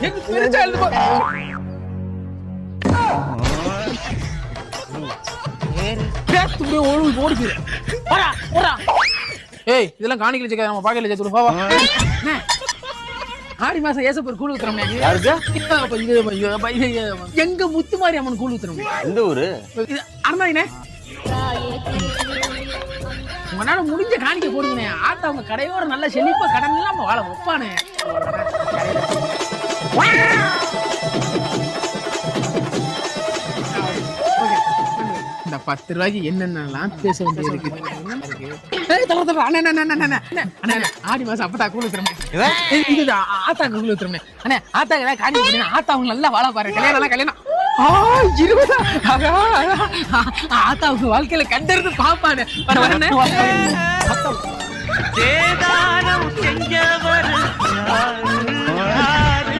ஏய் இதெல்லாம் காணிக்கல சேர்க்க நம்ம பாக்கெட்ல சேர்த்து விடு. ஆடி மாசம் ஏசப்பர் கூழ் ஊத்துறோம். எங்க முத்துமாரி அம்மன் கூழ் ஊத்துறோம். எந்த ஊரு? அண்ணாயினே உங்களால முடிஞ்ச காணிக்க போடுங்கண்ணே. ஆத்தா அவங்க கடையோட நல்ல செழிப்பா கடன் இல்லாம வாழ வைப்பானே. இந்த 10 ரூபாய்க்கு என்னென்னலாம் பேச வேண்டியது இருக்கு. ஆடி மாசம் அப்பதா கூழ் ஊத்துறோம். ஆத்தா கூழ் ஊத்துறோம். அண்ணே ஆத்தா ஏதாவது காணிக்க போடுங்க. ஆத்தா அவங்க நல்லா வாழ பாரு. கல்யாணம் 20 ஆத்தா அவங்க வாழ்க்கையில கண்டறிந்து பாப்பானு வரேன்.